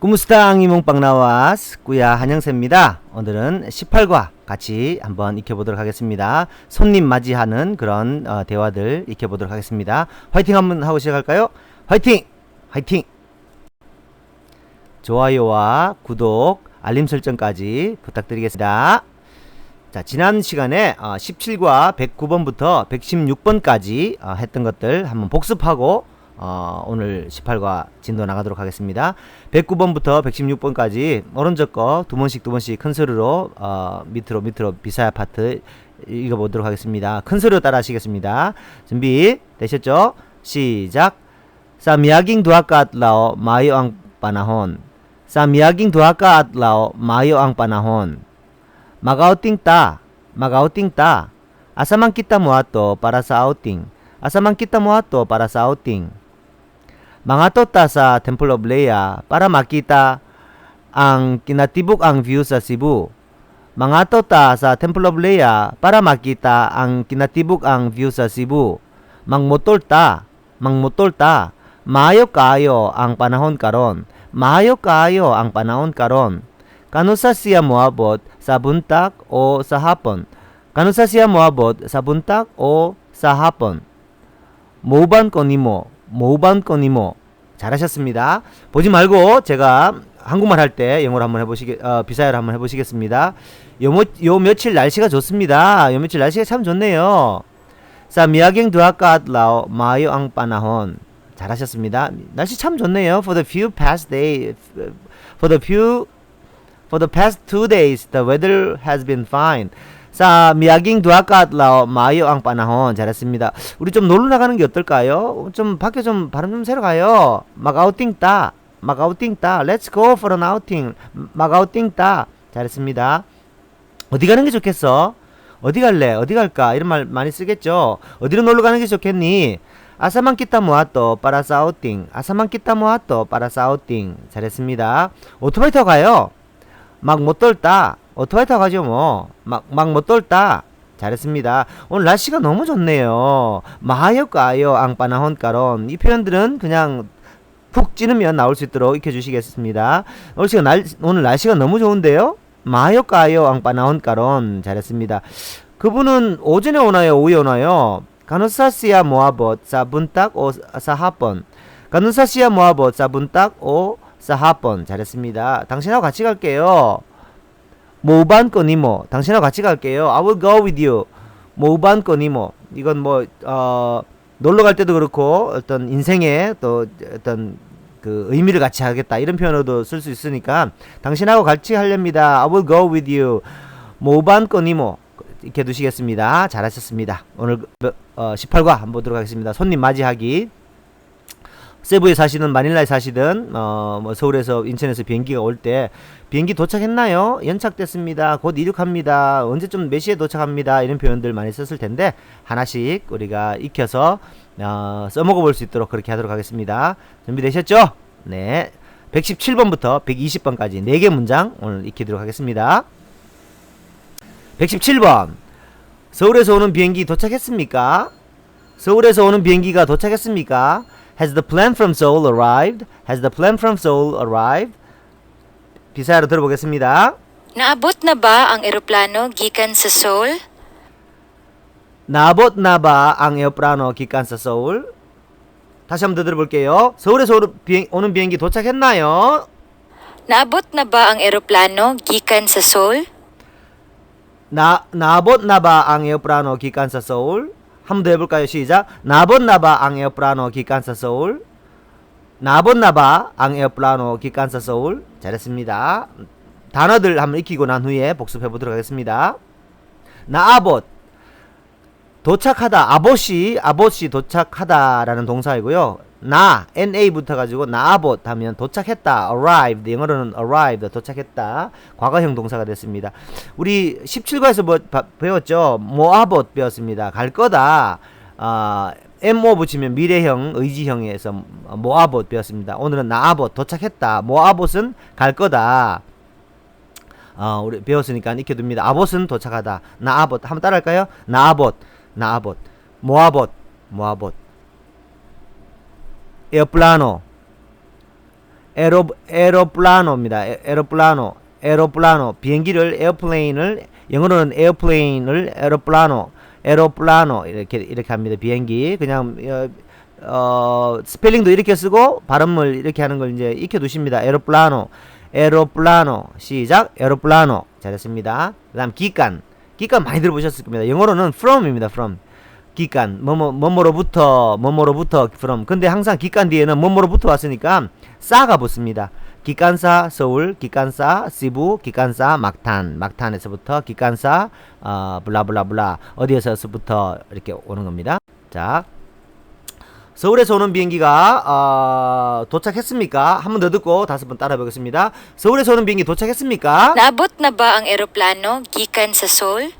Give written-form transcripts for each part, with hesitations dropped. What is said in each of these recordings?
꾸무스탕 이몽빵 나와스 꾸야 한영세입니다. 오늘은 18과 같이 한번 익혀보도록 하겠습니다. 손님 맞이하는 그런 대화들 익혀보도록 하겠습니다. 화이팅 한번 하고 시작할까요? 화이팅! 화이팅! 좋아요와 구독, 알림 설정까지 부탁드리겠습니다. 자, 지난 시간에 17과 109번부터 116번까지 했던 것들 한번 복습하고 오늘 18과 진도 나가도록 하겠습니다. 109번부터 116번까지 오른쪽 거 두 번씩 큰 소리로 밑으로 비사야 파트 읽어보도록 하겠습니다. 큰 소리로 따라 하시겠습니다. 준비 되셨죠? 시작. Sa miaging duha ka adlaw maayo ang panahon. Sa miaging duha ka adlaw maayo ang panahon. Mag-outing ta. Asa man kita moadto para sa outing. Mangato ta sa Temple of Lea para makita ang kinatibuk ang view sa Cebu. Mangato ta sa Temple of Lea para makita ang kinatibuk ang view sa Cebu. Mangmotol ta. Maayo kaayo ang panahon karon. Kanusa siya moabot sa buntag o sa hapon. 모반 거니모. 잘하셨습니다. 보지 말고 제가 한국말 할 때 영어로 한번 비사야를 한번 해보시겠습니다. 요 며칠 날씨가 좋습니다. 요 며칠 날씨가 참 좋네요. Sa miaging duha ka adlaw maayo ang panahon. 잘하셨습니다. 날씨 참 좋네요. For the past 2 days, the weather has been fine. Sa miaging duha ka adlaw maayo ang panahon. 잘했습니다. 우리 좀 놀러 나가는 게 어떨까요? 좀 밖에 좀 바람 좀 쐬러 가요. mag-outing ta. Let's go for an outing. mag-outing ta. 잘했습니다. 어디 가는 게 좋겠어? 어디 갈래? 어디 갈까? 이런 말 많이 쓰겠죠. 어디로 놀러 가는 게 좋겠니? Asaman kita moadto para sa outing. 잘했습니다. 오토바이 타고 가요. mag-motor ta. 오토바이 타고 가죠 뭐. mag-motor ta. 잘했습니다. 오늘 날씨가 너무 좋네요. 마하요 까요 ang panahon karon. 이 표현들은 그냥 푹 찌르면 나올 수 있도록 익혀주시겠습니다. 오늘 날씨가 너무 좋은데요. 마하요 까요 ang panahon karon. 잘했습니다. 그분은 오전에 오나요? 오후에 오나요? Kanusa siya moabot sa buntag o sa hapon. 잘했습니다. 당신하고 같이 갈게요. 모반 거니모. 당신하고 같이 갈게요. I will go with you. 모반 거니모. 이건 놀러 갈 때도 그렇고 어떤 인생에 또 어떤 그 의미를 같이 하겠다 이런 표현으로도 쓸 수 있으니까 당신하고 같이 하렵니다. I will go with you. 모반 거니모. 이렇게 두시겠습니다. 잘하셨습니다. 오늘 18과 한번 보도록 하겠습니다. 손님 맞이하기. 세부에 사시든 마닐라에 사시든 서울에서 인천에서 비행기가 올 때 비행기 도착했나요? 연착됐습니다. 곧 이륙합니다. 언제쯤 몇 시에 도착합니다. 이런 표현들 많이 썼을 텐데 하나씩 우리가 익혀서 써먹어 볼 수 있도록 그렇게 하도록 하겠습니다. 준비되셨죠? 네. 117번부터 120번까지 4개 문장 오늘 익히도록 하겠습니다. 117번. 서울에서 오는 비행기 도착했습니까? Has the plane from Seoul arrived? 비사야로 들어보겠습니다. Naabot na ba ang eroplano gikan sa Seoul? 나봇 나바 ang 에어플라노 기간 sa 서울? 다시 한번 더 들어볼게요. 서울에서 오는 비행기 도착했나요? Naabot na ba ang eroplano gikan sa Seoul? 나봇 나바 ang 에어플라노 기간 sa 서울? 한 번 더 해볼까요? 시작. 나봇 나바 ang 에어플라노 기간 sa 서울? 잘했습니다. 단어들 한번 익히고 난 후에 복습해 보도록 하겠습니다. 나아봇 도착하다. 아봇이 도착하다라는 동사이고요. na 붙어가지고 나아봇 하면 도착했다. arrived. 영어로는 arrived. 도착했다. 과거형 동사가 됐습니다. 우리 17과에서 배웠죠. 모아봇 배웠습니다. 갈 거다. mo 붙이면 미래형, 의지형에서 모아봇 배웠습니다. 오늘은 나아봇 도착했다. 모아봇은 갈 거다. 우리 배웠으니까 익혀둡니다. 아봇은 도착하다. 나아봇 한번 따라할까요? 나아봇 모아봇 에어플라노 에로플라노입니다. 에로플라노. 비행기를 에어플레인을 영어로는 에어플레인을 에로플라노 이렇게 합니다. 비행기 그냥 스펠링도 이렇게 쓰고 발음을 이렇게 하는 걸 이제 익혀 두십니다. 에로플라노 시작. 에로플라노 잘했습니다. 그다음 기간 많이 들어보셨을 겁니다. 영어로는 from입니다. from 기간 뭐뭐로부터 from. 근데 항상 기간 뒤에는 뭐뭐로부터 왔으니까 싸가 붙습니다. 기관사 서울, 기관사 시부, 기관사 막탄에서부터 기관사 블라블라블라 어디에서부터 이렇게 오는 겁니다. 자, 서울에서 오는 비행기가 도착했습니까? 한 번 더 듣고 다섯 번 따라 보겠습니다. 서울에서 오는 비행기 도착했습니까? Naabot na ba ang eroplano gikan sa Seoul?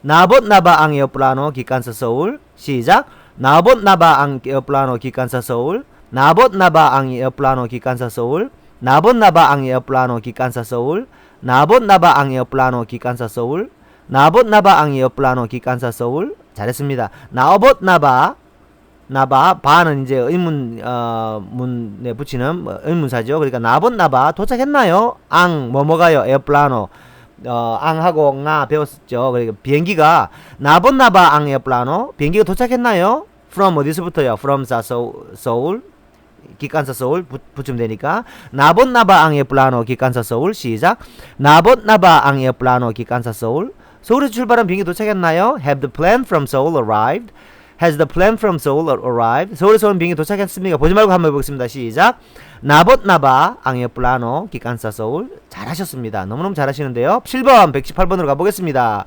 나봇 나바 ang eroplano gikan sa Seoul. 시작. 나봇 나바 ang eroplano gikan sa Seoul. 나봇 나바 ang eroplano gikan sa Seoul. 나봇 나바 ang eroplano gikan sa Seoul. 나봇 나바 ang eroplano gikan sa Seoul. 나봇 나바 ang eroplano gikan sa Seoul. 잘했습니다. 나봇 나바 바는 이제 문에 붙이는 의문사죠. 그러니까 나봇 나바 도착했나요? 뭐가요? 에어플라노. 앙하고 nga 배웠었죠. 그러니까 비행기가 나봇 나바 앙 에어플라노. 비행기가 도착했나요? from 어디서부터요? from 서울. 기관사 서울 붙이면 되니까 나봇 나바 앙 에어플라노 기관사 서울. 시작. 나봇 나바 앙 에어플라노 기관사 서울. 서울에서 출발한 비행기 도착했나요? Have the plane from Seoul arrived? Has the plane from Seoul arrived? 서울에서 온 비행기 도착했습니까? 보지 말고 한번 해보겠습니다. 시작. 나봇 나바 앙 에어플라노 기관사 서울. 잘하셨습니다. 너무너무 잘하시는데요. 7번 118번으로 가보겠습니다.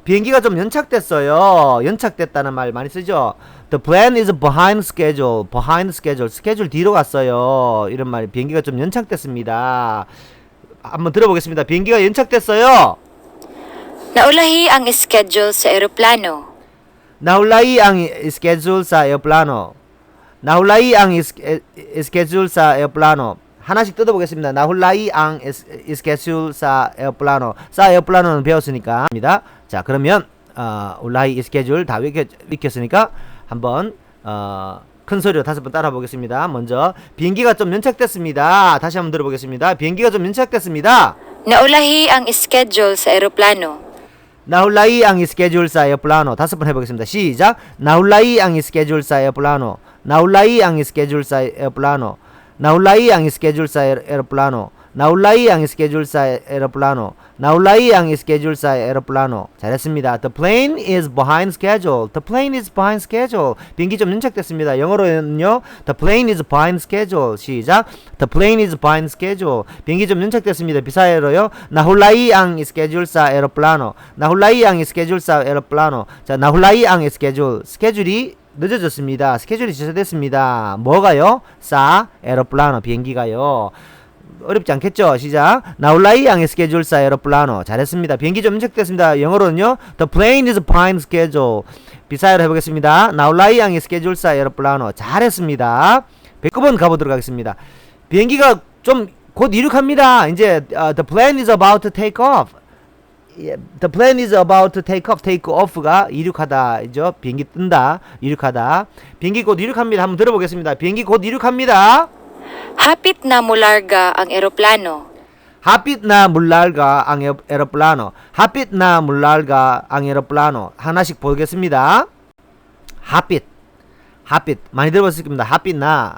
비행기가 좀 연착됐어요. 연착됐다는 말 많이 쓰죠. The plane is behind schedule. 스케줄 뒤로 갔어요. 이런 말. 비행기가 좀 연착됐습니다. 한번 들어보겠습니다. 비행기가 연착됐어요. Naulahi ang schedule sa eroplano. 나홀라이 ang schedule sa eroplano. 나홀라이 ang schedule sa eroplano. 하나씩 뜯어보겠습니다. 나홀라이 ang schedule sa eroplano. sa eroplano는 배웠으니까. 자, 그러면 올라이 schedule 다 익혔으니까 한번 큰 소리로 다섯 번 따라 보겠습니다. 먼저 비행기가 좀 연착됐습니다. 다시 한번 들어보겠습니다. 비행기가 좀 연착됐습니다. Naulahi ang schedule sa eroplano. 나홀라이 ang schedule sa eroplano. 다섯 번 해보겠습니다. 시작. 나홀라이 ang schedule sa eroplano. 나홀라이 ang schedule sa eroplano. 나홀라이 ang schedule sa eroplano. 나홀라이 ang schedule sa eroplano. 나홀라이 ang schedule sa eroplano. 잘했습니다. The plane is behind schedule. The plane is behind schedule. 비행기 좀 연착됐습니다. 영어로는요. The plane is behind schedule. 시작. The plane is behind schedule. 비행기 좀 연착됐습니다. 비사해로요. 나홀라이 ang schedule sa eroplano. 나홀라이 ang schedule sa eroplano. 자, 나홀라이 ang schedule. 스케줄이 늦어졌습니다. 스케줄이 취소됐습니다. 뭐가요? 사 에로플라노 비행기가요. 어렵지 않겠죠? 시작. 나홀라이 ang schedule sa eroplano. 잘했습니다. 비행기 좀 연착됐습니다. 영어로는요. The plane is behind schedule. 비사이로 해보겠습니다. 나홀라이 ang schedule sa eroplano. 잘했습니다. 109번 가보도록 하겠습니다. 비행기가 좀 곧 이륙합니다. 이제 the plane is about to take off. The plane is about to take off. take off가 이륙하다죠. 비행기 뜬다. 이륙하다. 비행기 곧 이륙합니다. 한번 들어보겠습니다. 비행기 곧 이륙합니다. Hapit na mularga ang eroplano. Hapit na mullarga ang eroplano. Hapit na mullarga ang eroplano. 하나씩 보겠습니다. Hapit. 많이 들어봤을 겁니다. Hapit na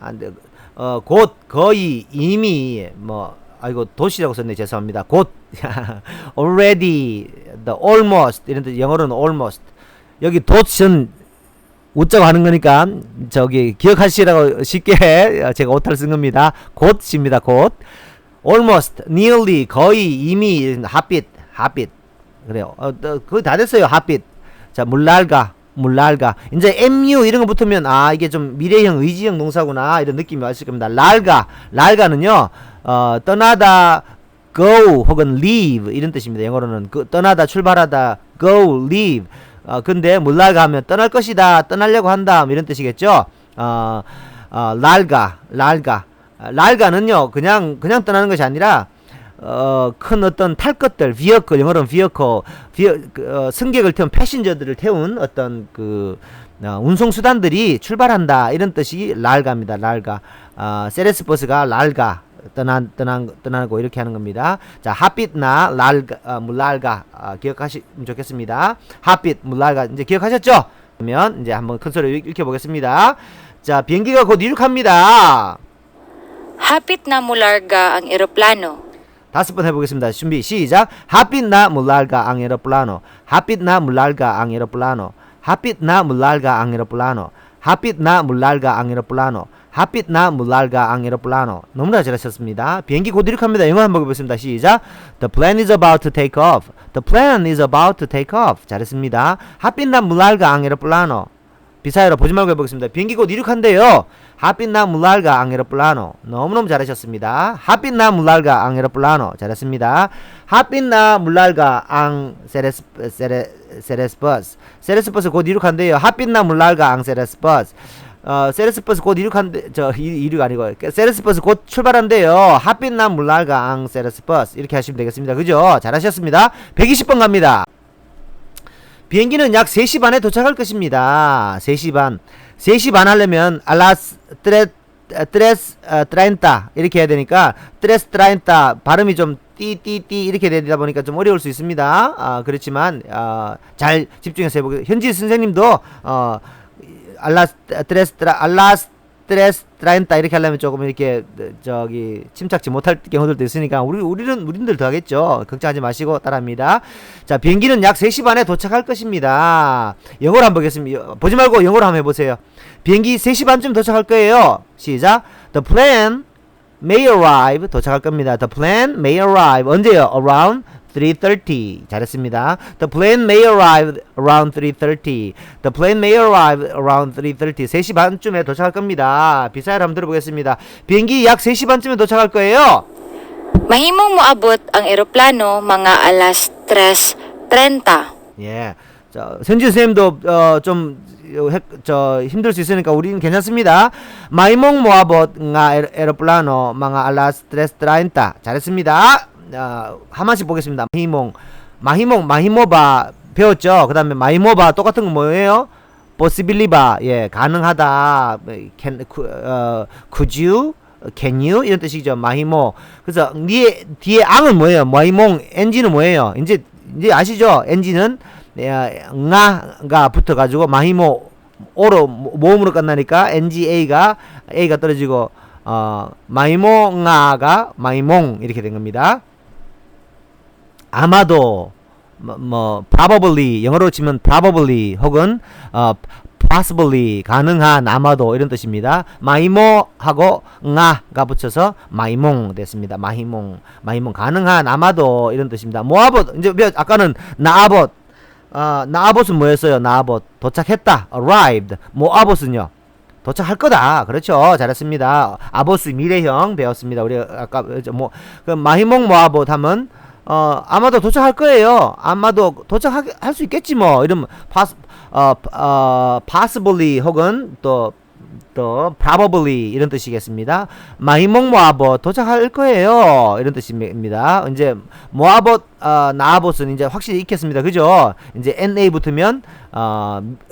곧 거의 이미 아이고 도시라고 썼네. 죄송합니다. 곧 already the almost 이런 뜻. 영어로는 almost. 여기 도시는 웃자고 하는 거니까 저기 기억하시라고 쉽게 제가 오타를 쓴 겁니다. 곧입니다. 곧 almost nearly 거의 이미 합빛 그래요. 거의 다 됐어요. 합빛. 자, 물날가 이제 mu 이런 거 붙으면 이게 좀 미래형 의지형 동사구나 이런 느낌이 왔을 겁니다. 랄가는요 떠나다 go 혹은 leave 이런 뜻입니다. 영어로는 떠나다 출발하다 go leave. 근데 물날가 하면 떠날 것이다, 떠나려고 한다 이런 뜻이겠죠. 랄가는요 그냥 떠나는 것이 아니라 큰 어떤 탈 것들 vehicle 영어로는 vehicle 승객을 태운 패신저들을 태운 어떤 운송수단들이 출발한다 이런 뜻이 랄가입니다. 랄가. 세레스버스가 랄가 떠나고 이렇게 하는 겁니다. 자, 핫빛나 랄가 물랄가 기억하시면 좋겠습니다. 핫빛 물랄가 이제 기억하셨죠? 그러면 이제 한번 큰 소리로 읽혀 보겠습니다. 자, 비행기가 곧 이륙합니다. Hapit na mularga ang eroplano. 다섯 번 해보겠습니다. 준비 시작. 핫빛 나 물랄가 ang eroplano. 핫빛 나 물랄가 ang eroplano. 핫빛 나 물랄가 ang eroplano. 핫빛 나 물랄가 ang eroplano. 핫빛 나 물랄가 ang eroplano. 너무나 잘하셨습니다. 비행기 곧 이륙합니다. 영어 한번 해보겠습니다. 시작. The plane is about to take off. The plane is about to take off. 잘했습니다. 핫빛 나 물랄가 ang eroplano. 비사이로 보지 말고 해보겠습니다. 비행기 곧 이륙한대요. 핫빛 나 물랄가 ang eroplano. 너무너무 잘하셨습니다. 핫빛 나 물랄가 ang eroplano. 잘했습니다. 핫빛 나 물랄가 ang 세레스버스. 세레스버스 곧 이륙한대요. 핫빛 나 물랄가 ang 세레스버스. 세레스버스 곧 이륙한대, 이륙 아니고, 세레스버스 곧 출발한대요. 핫빛 나 물랄가 ang 세레스버스. 이렇게 하시면 되겠습니다. 그죠? 잘하셨습니다. 120번 갑니다. 비행기는 약 3시 반에 도착할 것입니다. 3시 반. 3시 반 하려면 알라스 트레스 트라인타 이렇게 해야 되니까 트레스 트라인타 발음이 좀 띠띠띠 이렇게 되다 보니까 좀 어려울 수 있습니다. 그렇지만 잘 집중해서 해보겠습니다. 현지 선생님도 알라스 트레스 트라인타 이렇게 하려면 조금 이렇게 침착지 못할 경우들도 있으니까 우리들 더 하겠죠. 걱정하지 마시고 따라합니다. 자, 비행기는 약 3시 반에 도착할 것입니다. 영어로 한번 보겠습니다. 보지 말고 영어로 한번 해보세요. 비행기 3시 반쯤 도착할 거예요. 시작. The plane may arrive. 도착할 겁니다. The plane may arrive. 언제요? Around 3:30. 잘했습니다. The plane may arrive around 3:30. The plane may arrive around 3:30. 3시 반쯤에 도착할 겁니다. 비사를 한번 들어보겠습니다. 비행기 약 3시 반쯤에 도착할 거예요. Mahimong moabot ang eroplano mga alas 3:30. 예. 자, 현지 선생님도 힘들 수 있으니까 우리는 괜찮습니다. 마이몽 모아봇 nga eroplano mga alas 3:30. 잘했습니다. 하나씩 보겠습니다. 마히모바 배웠죠? 그 다음에 마히모바 똑같은 건 뭐예요? possibili바, 예, 가능하다. could you, can you 이런 뜻이죠. 마히모. 그래서 뒤에 앙은 뭐예요? 마히몽, NG는 뭐예요? 이제 아시죠? NG는 nga가 붙어가지고 마히모 오로 모음으로 끝나니까 NGA가 A가 떨어지고 마히모nga가 마히몽 이렇게 된 겁니다. 아마도 probably 영어로 치면 probably 혹은 possibly 가능한 아마도 이런 뜻입니다. 마이모하고 nga가 붙여서 마이몽 됐습니다. 마이몽 가능한 아마도 이런 뜻입니다. 모아봇 이제 아까는 나아봇은 뭐였어요? 나아봇 도착했다. arrived. 모아봇은요? 도착할 거다. 그렇죠. 잘했습니다. 아보스 미래형 배웠습니다. 우리 아까 마히몽 모아봇 하면 아마도 도착할 거예요. 아마도 도착할 수 있겠지 뭐. 이러면 possibly 혹은 또 probably 이런 뜻이겠습니다. 마히몽 모아봇 도착할 거예요. 이런 뜻입니다. 이제 모아봇 나아봇은 이제 확실히 익혔습니다. 그죠? 이제 NA 붙으면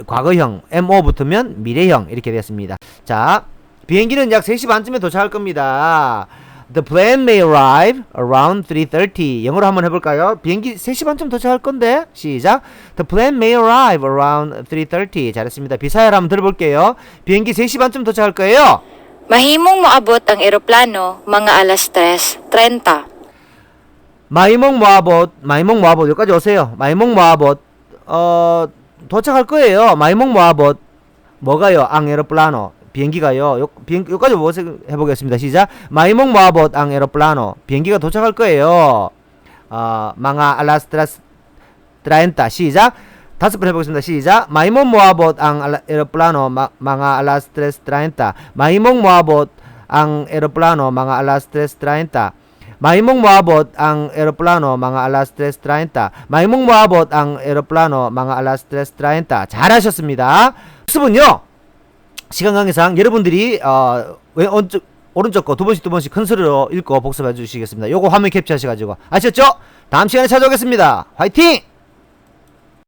과거형, MO 붙으면 미래형 이렇게 되었습니다. 자, 비행기는 약 3시 반쯤에 도착할 겁니다. The plane may arrive around 3:30. 영어로 한번 해볼까요? 비행기 3시 반쯤 도착할 건데. 시작. The plane may arrive around 3:30. 잘했습니다. 비사열 한번 들어볼게요. 비행기 3시 반쯤 도착할 거예요. Mahimong moabot ang eroplano mga alas 3:30. 마이몽 모아봇 여기까지 오세요. 마이몽 모아봇 도착할 거예요. 마이몽 모아봇 뭐가요? 앙 에로플라노 비행기가요. 여기까지 해보겠습니다. 시작. 마이몽 모아봇 앙 에로플라노 비행기가 도착할 거예요. 망아 알라스트라스 트라엔타. 시작. 5번 해보겠습니다. 시작. 마이몽 모아봇 앙 에로플라노 망아 알라스트라스 트라엔타. 마이몽 모아봇 앙 에로플라노 망아 알라스트라스 트라엔타. 마이몽 모아봇 앙 에로플라노 망아 알라스트라스 트라엔타. 마이몽 모아봇 앙 에로플라노 망아 알라스트라스 트라엔타. 잘하셨습니다. 학습은요. 시간 관계상 여러분들이 오른쪽 거 두 번씩 큰 소리로 읽고 복습해 주시겠습니다. 요거 화면 캡처하셔가지고 아셨죠? 다음 시간에 찾아오겠습니다. 화이팅!